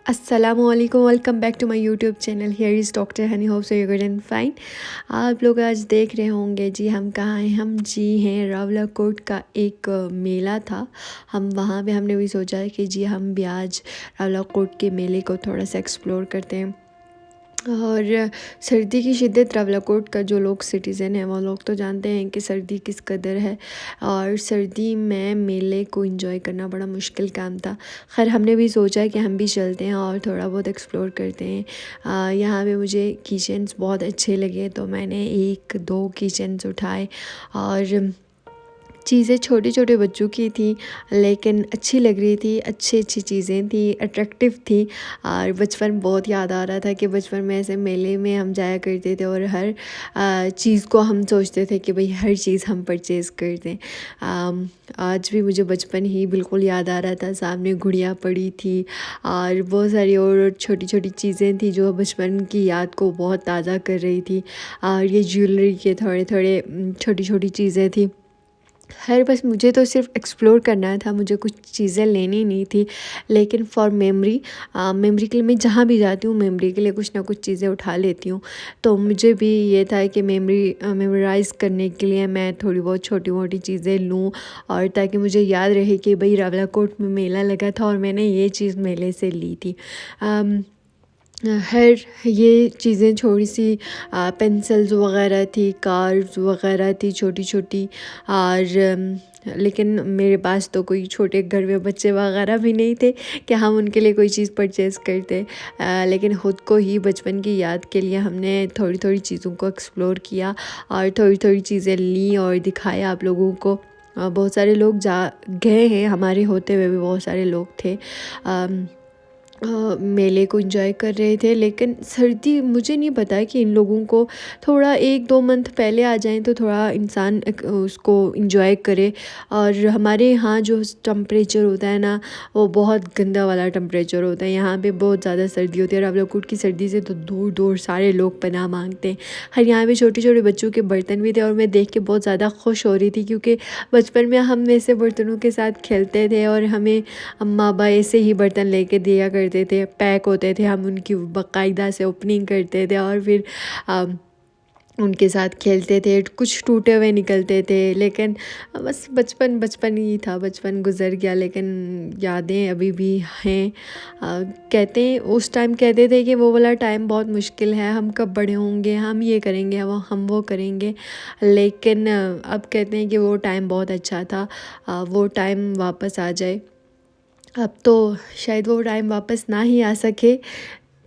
अस्सलामुअलैकुम, welcome back to my YouTube channel. Here is doctor Honey, hope so you good and fine. आप लोग आज देख रहे होंगे जी हम कहाँ हैं। हम जी हैं रावला कोट का एक मेला था। हम वहाँ पे हमने भी सोचा कि जी हम भी आज रावला कोट के मेले को थोड़ा सा एक्सप्लोर करते हैं। और सर्दी की शिद्दत रावलाकोट का जो लोग सिटीज़न हैं वो लोग तो जानते हैं कि सर्दी किस कदर है, और सर्दी में मेले को एंजॉय करना बड़ा मुश्किल काम था। खैर हमने भी सोचा कि हम भी चलते हैं और थोड़ा बहुत एक्सप्लोर करते हैं। यहाँ पे मुझे किचन्स बहुत अच्छे लगे तो मैंने एक दो किचन्स उठाए, और चीज़ें छोटे छोटे बच्चों की थी लेकिन अच्छी लग रही थी, अच्छी अच्छी चीज़ें थी, अट्रैक्टिव थी। और बचपन बहुत याद आ रहा था कि बचपन में ऐसे मेले में हम जाया करते थे और हर चीज़ को हम सोचते थे कि भाई हर चीज़ हम परचेज़ कर दें। आज भी मुझे बचपन ही बिल्कुल याद आ रहा था। सामने गुड़िया पड़ी थी और बहुत सारी और छोटी छोटी चीज़ें थी जो बचपन की याद को बहुत ताज़ा कर रही थी। और ये ज्वेलरी के थोड़े थोड़े छोटी छोटी चीज़ें थी। खैर बस मुझे तो सिर्फ एक्सप्लोर करना था, मुझे कुछ चीज़ें लेनी नहीं थी, लेकिन फॉर मेमोरी, मेमोरी के लिए मैं जहाँ भी जाती हूँ मेमोरी के लिए कुछ ना कुछ चीज़ें उठा लेती हूँ। तो मुझे भी ये था कि मेमोराइज़ करने के लिए मैं थोड़ी बहुत छोटी मोटी चीज़ें लूँ, और ताकि मुझे याद रहे कि भाई रावलाकोट में मेला लगा था और मैंने ये चीज़ मेले से ली थी। हर ये चीज़ें थोड़ी सी पेंसिल्स वग़ैरह थी, कार्स वग़ैरह थी छोटी छोटी। और लेकिन मेरे पास तो कोई छोटे घर में बच्चे वग़ैरह भी नहीं थे कि हम उनके लिए कोई चीज़ परचेज़ करते। लेकिन ख़ुद को ही बचपन की याद के लिए हमने थोड़ी थोड़ी चीज़ों को एक्सप्लोर किया और थोड़ी थोड़ी चीज़ें ली और दिखाया आप लोगों को। बहुत सारे लोग जा गए हैं, हमारे होते हुए भी बहुत सारे लोग थे। मेले को एंजॉय कर रहे थे, लेकिन सर्दी मुझे नहीं पता कि इन लोगों को थोड़ा एक दो मंथ पहले आ जाएं तो थोड़ा इंसान उसको एंजॉय करे। और हमारे यहाँ जो टेम्परेचर होता है ना, वो बहुत गंदा वाला टेम्परेचर होता है। यहाँ पे बहुत ज़्यादा सर्दी होती है। रावलाकोट की सर्दी से तो दूर दूर सारे लोग पनाह मांगते हैं। हर यहाँ पे छोटे छोटे बच्चों के बर्तन भी थे और मैं देख के बहुत ज़्यादा खुश हो रही थी, क्योंकि बचपन में हम ऐसे बर्तनों के साथ खेलते थे और हमें अम्मा अब्बा ऐसे ही बर्तन लेके दिया करते थे, पैक होते थे, हम उनकी बाकायदा से ओपनिंग करते थे और फिर उनके साथ खेलते थे। कुछ टूटे हुए निकलते थे, लेकिन बस बचपन बचपन ही था, बचपन गुज़र गया लेकिन यादें अभी भी हैं। कहते हैं उस टाइम कहते थे कि वो वाला टाइम बहुत मुश्किल है, हम कब बड़े होंगे, हम ये करेंगे, हम वो करेंगे। लेकिन अब कहते हैं कि वो टाइम बहुत अच्छा था, वो टाइम वापस आ जाए। अब तो शायद वो टाइम वापस ना ही आ सके,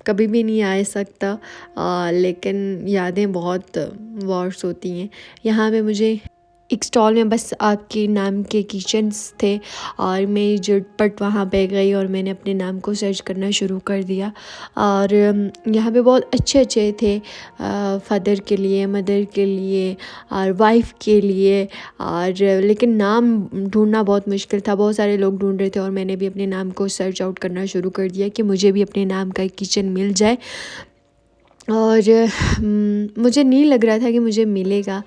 कभी भी नहीं आ सकता। लेकिन यादें बहुत वर्स होती हैं। यहाँ पे मुझे एक स्टॉल में बस आपके नाम के किचन्स थे, और मैं झटपट वहाँ पे गई और मैंने अपने नाम को सर्च करना शुरू कर दिया। और यहाँ पे बहुत अच्छे अच्छे थे, फादर के लिए, मदर के लिए और वाइफ के लिए। और लेकिन नाम ढूंढना बहुत मुश्किल था, बहुत सारे लोग ढूंढ रहे थे और मैंने भी अपने नाम को सर्च आउट करना शुरू कर दिया कि मुझे भी अपने नाम का एक किचन मिल जाए। और मुझे नहीं लग रहा था कि मुझे मिलेगा,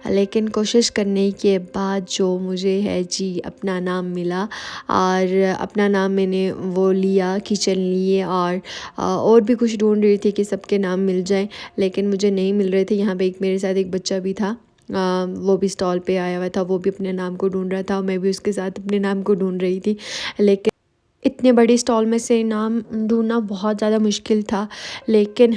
लेकिन कोशिश करने के बाद जो मुझे है जी अपना नाम मिला। और अपना नाम मैंने वो लिया, किचन लिए, और भी कुछ ढूंढ रही थी कि सबके नाम मिल जाए, लेकिन मुझे नहीं मिल रहे थे। यहाँ पे एक मेरे साथ एक बच्चा भी था, वो भी स्टॉल पे आया हुआ था, वो भी अपने नाम को ढूंढ रहा था और मैं भी उसके साथ अपने नाम को ढूंढ रही थी। लेकिन इतने बड़ी स्टॉल में से नाम ढूंढना बहुत ज़्यादा मुश्किल था। लेकिन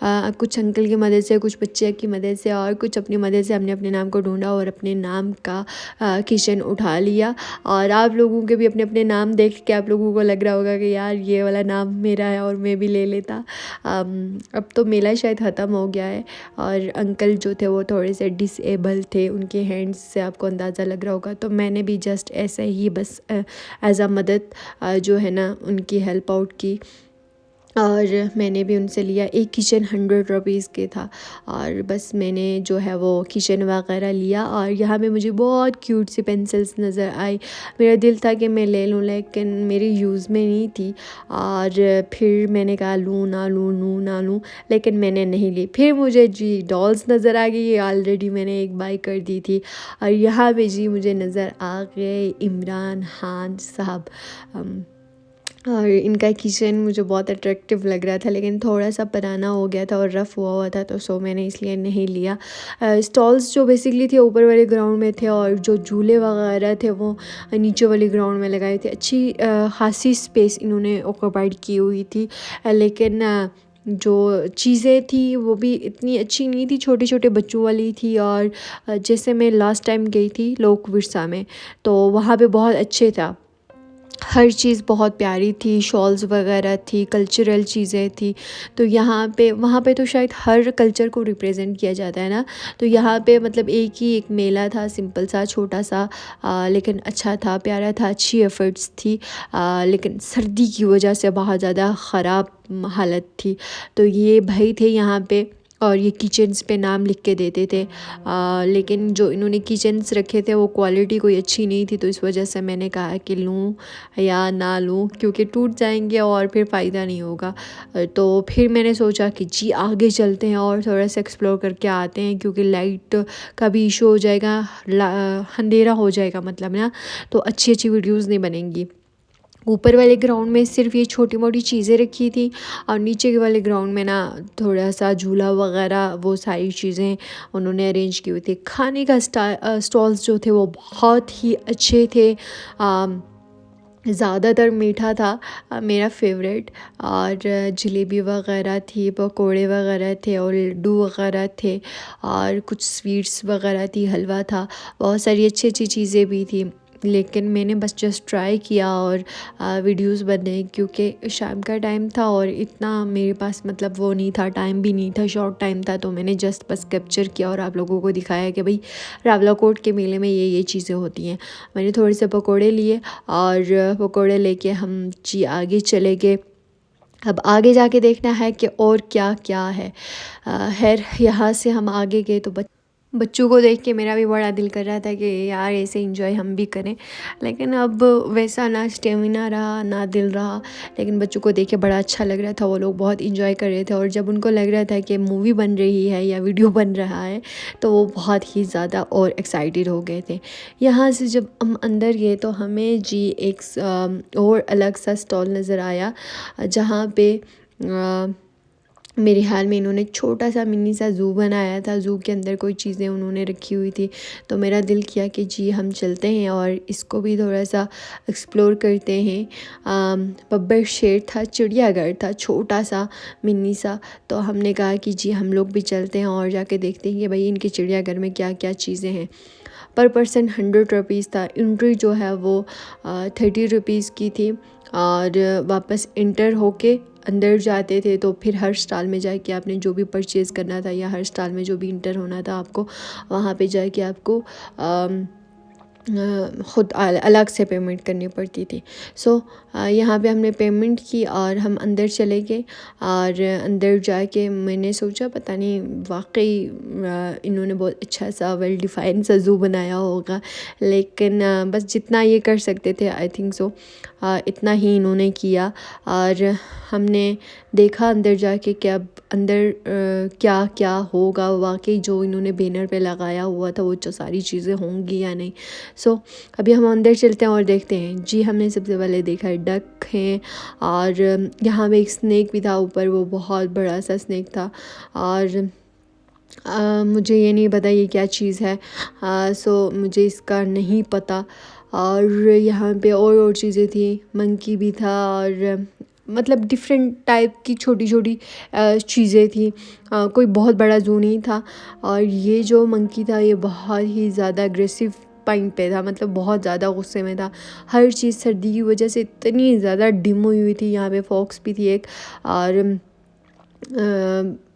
कुछ अंकल की मदद से, कुछ बच्चे की मदद से और कुछ अपनी मदद से हमने अपने नाम को ढूंढा और अपने नाम का किचन उठा लिया। और आप लोगों के भी अपने अपने नाम देख के आप लोगों को लग रहा होगा कि यार ये वाला नाम मेरा है और मैं भी ले लेता। अब तो मेला शायद ख़त्म हो गया है, और अंकल जो थे वो थोड़े से डिसेबल थे, उनके हैंड्स से आपको अंदाज़ा लग रहा होगा। तो मैंने भी जस्ट ऐसे ही बस एज़ अ मदद जो है ना उनकी हेल्प आउट की, और मैंने भी उनसे लिया। एक किचन 100 रुपीज़ के था, और बस मैंने जो है वो किचन वगैरह लिया। और यहाँ पे मुझे बहुत क्यूट सी पेंसिल्स नज़र आई, मेरा दिल था कि मैं ले लूँ लेकिन मेरी यूज़ में नहीं थी। और फिर मैंने कहा लूँ ना लूँ, लूँ ना लूँ, लेकिन मैंने नहीं ली। फिर मुझे जी डॉल्स नज़र आ गई, ऑलरेडी मैंने एक बाई कर दी थी। और यहाँ पे जी मुझे नज़र आ गए इमरान खान साहब। और इनका किचन मुझे बहुत अट्रैक्टिव लग रहा था, लेकिन थोड़ा सा पुराना हो गया था और रफ़ हुआ हुआ था, तो सो मैंने इसलिए नहीं लिया। स्टॉल्स जो बेसिकली थे ऊपर वाले ग्राउंड में थे, और जो झूले वगैरह थे वो नीचे वाले ग्राउंड में लगाए थे। अच्छी खासी स्पेस इन्होंने ऑक्यूपाइड की हुई थी, लेकिन जो चीज़ें थी वो भी इतनी अच्छी नहीं थी, छोटे छोटे बच्चों वाली थी। और जैसे मैं लास्ट टाइम गई थी लोक विरसा में, तो वहाँ पे बहुत अच्छे था, हर चीज़ बहुत प्यारी थी, शॉल्स वगैरह थी, कल्चरल चीज़ें थी। तो यहाँ पे वहाँ पे तो शायद हर कल्चर को रिप्रेजेंट किया जाता है ना। तो यहाँ पे मतलब एक मेला था, सिंपल सा छोटा सा, लेकिन अच्छा था, प्यारा था, अच्छी एफ़र्ट्स थी। लेकिन सर्दी की वजह से बहुत ज़्यादा ख़राब हालत थी। तो ये भाई थे यहाँ पे, और ये किचन्स पे नाम लिख के देते थे, लेकिन जो इन्होंने किचन्स रखे थे वो क्वालिटी कोई अच्छी नहीं थी। तो इस वजह से मैंने कहा कि लूँ या ना लूँ, क्योंकि टूट जाएंगे और फिर फ़ायदा नहीं होगा। तो फिर मैंने सोचा कि जी आगे चलते हैं और थोड़ा सा एक्सप्लोर करके आते हैं, क्योंकि लाइट का भी इशू हो जाएगा, अंधेरा हो जाएगा मतलब ना, तो अच्छी अच्छी वीडियोज़ नहीं बनेंगी। ऊपर वाले ग्राउंड में सिर्फ ये छोटी मोटी चीज़ें रखी थी, और नीचे के वाले ग्राउंड में ना थोड़ा सा झूला वगैरह वो सारी चीज़ें उन्होंने अरेंज की हुई थी। खाने का स्टॉल्स जो थे वो बहुत ही अच्छे थे, ज़्यादातर मीठा था, मेरा फेवरेट। और जलेबी वगैरह थी, पकोड़े वगैरह थे, और लड्डू वगैरह थे, और कुछ स्वीट्स वगैरह थी, हलवा था, बहुत सारी अच्छी अच्छी चीज़ें भी थी। लेकिन मैंने बस जस्ट ट्राई किया और वीडियोस बनाए, क्योंकि शाम का टाइम था और इतना मेरे पास मतलब वो नहीं था, टाइम भी नहीं था, शॉर्ट टाइम था। तो मैंने जस्ट बस कैप्चर किया और आप लोगों को दिखाया कि भाई रावलाकोट के मेले में ये चीज़ें होती हैं। मैंने थोड़े से पकोड़े लिए, और पकोड़े लेके हम जी आगे चले गए। अब आगे जाके देखना है कि और क्या क्या है। खैर यहाँ से हम आगे गए तो बच्चों को देख के मेरा भी बड़ा दिल कर रहा था कि यार ऐसे एंजॉय हम भी करें, लेकिन अब वैसा ना स्टेमिना रहा ना दिल रहा। लेकिन बच्चों को देख के बड़ा अच्छा लग रहा था, वो लोग बहुत एंजॉय कर रहे थे, और जब उनको लग रहा था कि मूवी बन रही है या वीडियो बन रहा है तो वो बहुत ही ज़्यादा और एक्साइटेड हो गए थे। यहाँ से जब हम अंदर गए तो हमें जी एक और अलग सा स्टॉल नज़र आया, जहाँ पे मेरे ख्याल में इन्होंने छोटा सा मिनी सा ज़ू बनाया था, ज़ू के अंदर कोई चीज़ें उन्होंने रखी हुई थी। तो मेरा दिल किया कि जी हम चलते हैं और इसको भी थोड़ा सा एक्सप्लोर करते हैं। बब्बर शेर था, चिड़ियाघर था छोटा सा मिनी सा। तो हमने कहा कि जी हम लोग भी चलते हैं और जाके देखते हैं कि भाई इनके चिड़ियाघर में क्या क्या चीज़ें हैं। पर पर्सन 100 रुपीज़ था, एंट्री जो है वो 30 रुपीज़ की थी, और वापस इंटर होके अंदर जाते थे तो फिर हर स्टॉल में जाके आपने जो भी परचेज़ करना था, या हर स्टॉल में जो भी इंटर होना था आपको, वहाँ पे जाके आपको ख़ुद अलग से पेमेंट करनी पड़ती थी। सो यहाँ पे हमने पेमेंट की और हम अंदर चले गए, और अंदर जाके मैंने सोचा पता नहीं वाकई इन्होंने बहुत अच्छा सा वेल डिफ़ाइन सा ज़ू बनाया होगा, लेकिन बस जितना ये कर सकते थे आई थिंक सो इतना ही इन्होंने किया। और हमने देखा अंदर जाके कि अब अंदर क्या क्या होगा, वाकई जो इन्होंने बैनर पे लगाया हुआ था वो जो सारी चीज़ें होंगी या नहीं। सो अभी हम अंदर चलते हैं और देखते हैं। जी हमने सबसे पहले देखा है डक हैं, और यहाँ पे एक स्नैक भी था ऊपर, वो बहुत बड़ा सा स्नैक था, और मुझे ये नहीं पता ये क्या चीज़ है, सो मुझे इसका नहीं पता। और यहाँ पे और चीज़ें थी, मंकी भी था, और मतलब डिफरेंट टाइप की छोटी छोटी चीज़ें थी, कोई बहुत बड़ा ज़ू नहीं था। और ये जो मंकी था ये बहुत ही ज़्यादा अग्रेसिव पॉइंट पे था, मतलब बहुत ज़्यादा गुस्से में था। हर चीज़ सर्दी की वजह से इतनी ज़्यादा डिम हुई थी। यहाँ पे फॉक्स भी थी एक, और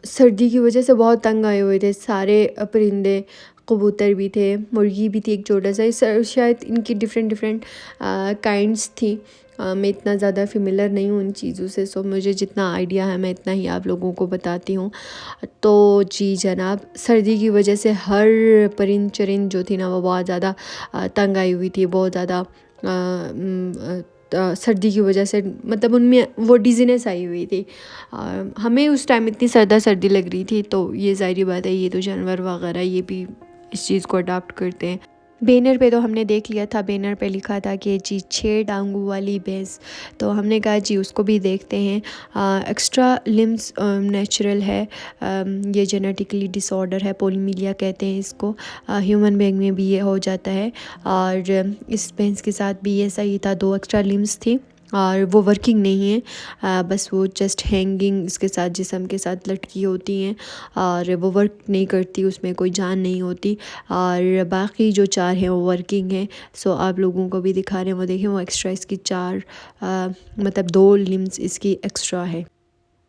सर्दी की वजह से बहुत तंग आए हुए थे सारे परिंदे, कबूतर भी थे, मुर्गी भी थी एक छोटा सा, शायद इनकी डिफरेंट डिफरेंट काइंड्स थी। मैं इतना ज़्यादा फेमिलियर नहीं हूँ उन चीज़ों से, सो मुझे जितना आइडिया है मैं इतना ही आप लोगों को बताती हूँ। तो जी जनाब, सर्दी की वजह से हर परिंद चरिंद जो थी ना वो बहुत ज़्यादा तंग आई हुई थी, बहुत ज़्यादा सर्दी की वजह से, मतलब उनमें वो डिज़ीनेस आई हुई थी। हमें उस टाइम इतनी सर्दी लग रही थी, तो ये ज़ाहिर बात है ये तो जानवर वगैरह ये भी इस चीज़ को अडाप्ट करते हैं। बैनर पे तो हमने देख लिया था, बैनर पे लिखा था कि जी 6 टांगों वाली भैंस, तो हमने कहा जी उसको भी देखते हैं। एक्स्ट्रा लिम्स नेचुरल है, ये जेनेटिकली डिसऑर्डर है, पोलीमिलिया कहते हैं इसको। ह्यूमन बीइंग में भी ये हो जाता है, और इस भैंस के साथ भी ऐसा ही था, 2 एक्स्ट्रा लिम्स थी और वो वर्किंग नहीं है, बस वो जस्ट हैंगिंग इसके साथ जिस्म के साथ लटकी होती हैं और वो वर्क नहीं करती, उसमें कोई जान नहीं होती। और बाकी जो 4 हैं वो वर्किंग हैं। सो आप लोगों को भी दिखा रहे हैं, वो देखें वो एक्स्ट्रा इसकी 4 मतलब 2 लिम्स इसकी एक्स्ट्रा है।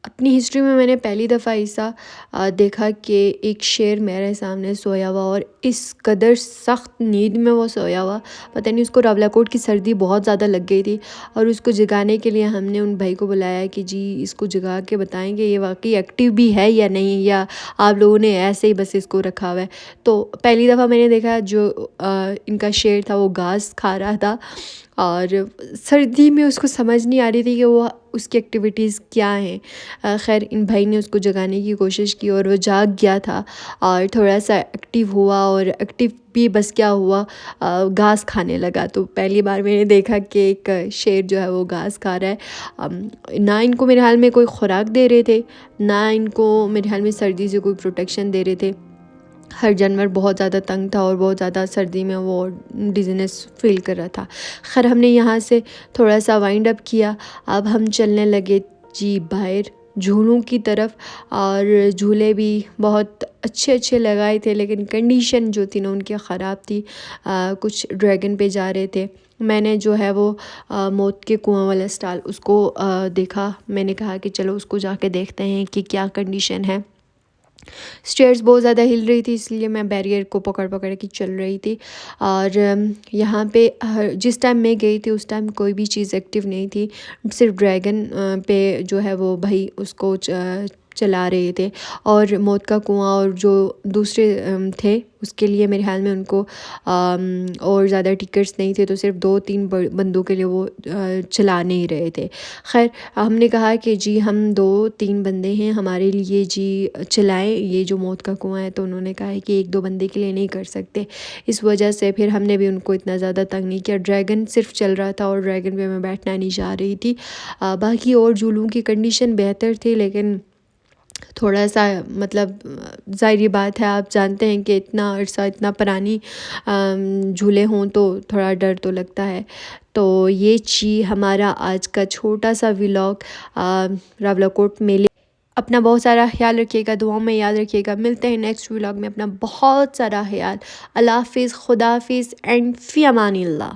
अपनी हिस्ट्री में मैंने पहली दफ़ा ऐसा देखा कि एक शेर मेरे सामने सोया हुआ और इस कदर सख्त नींद में वो सोया हुआ, पता नहीं उसको रावलाकोट की सर्दी बहुत ज़्यादा लग गई थी। और उसको जगाने के लिए हमने उन भाई को बुलाया कि जी इसको जगा के बताएंगे ये वाकई एक्टिव भी है या नहीं, या आप लोगों ने ऐसे ही बस इसको रखा हुआ है। तो पहली दफ़ा मैंने देखा जो इनका शेर था वो घास खा रहा था और सर्दी में उसको समझ नहीं आ रही थी कि वो उसकी एक्टिविटीज़ क्या हैं। ख़ैर इन भाई ने उसको जगाने की कोशिश की और वो जाग गया था और थोड़ा सा एक्टिव हुआ, और एक्टिव भी बस क्या हुआ, घास खाने लगा। तो पहली बार मैंने देखा कि एक शेर जो है वो घास खा रहा है। ना इनको मेरे हाल में कोई खुराक दे रहे थे, ना इनको मेरे हाल में सर्दी से कोई प्रोटेक्शन दे रहे थे। हर जानवर बहुत ज़्यादा तंग था और बहुत ज़्यादा सर्दी में वो डिज़ीनेस फील कर रहा था। खैर हमने यहाँ से थोड़ा सा वाइंड अप किया, अब हम चलने लगे जी बाहर झूलों की तरफ। और झूले भी बहुत अच्छे अच्छे लगाए थे, लेकिन कंडीशन जो थी ना उनकी ख़राब थी। कुछ ड्रैगन पे जा रहे थे, मैंने जो है वो मौत के कुआं वाला स्टॉल उसको देखा। मैंने कहा कि चलो उसको जाके देखते हैं कि क्या कंडीशन है। स्टेयर्स बहुत ज़्यादा हिल रही थी, इसलिए मैं बैरियर को पकड़ पकड़ के चल रही थी। और यहाँ पे जिस टाइम मैं गई थी उस टाइम कोई भी चीज़ एक्टिव नहीं थी, सिर्फ ड्रैगन पे जो है वो भाई उसको चला रहे थे। और मौत का कुआं और जो दूसरे थे उसके लिए मेरे ख्याल में उनको और ज़्यादा टिकट्स नहीं थे, तो सिर्फ 2-3 बंदों के लिए वो चला नहीं रहे थे। खैर हमने कहा कि जी हम 2-3 बंदे हैं, हमारे लिए जी चलाएं ये जो मौत का कुआं है। तो उन्होंने कहा है कि 1-2 बंदे के लिए नहीं कर सकते। इस वजह से फिर हमने भी उनको इतना ज़्यादा तंग नहीं किया। ड्रैगन सिर्फ चल रहा था और ड्रैगन पे मैं बैठना नहीं चाह रही थी। बाकी और झूलों की कंडीशन बेहतर थी, लेकिन थोड़ा सा मतलब ज़ाहिर बात है, आप जानते हैं कि इतना अरसा इतना पुरानी झूले हों तो थोड़ा डर तो लगता है। तो ये हमारा आज का छोटा सा व्लॉग रावलाकोट मेले। अपना बहुत सारा ख्याल रखिएगा, दुआओं में याद रखिएगा। मिलते हैं नेक्स्ट व्लॉग में, अपना बहुत सारा ख्याल। अल्लाह हाफिज़, खुदा हाफिज़ एंड फ़ी अमानिल्लाह।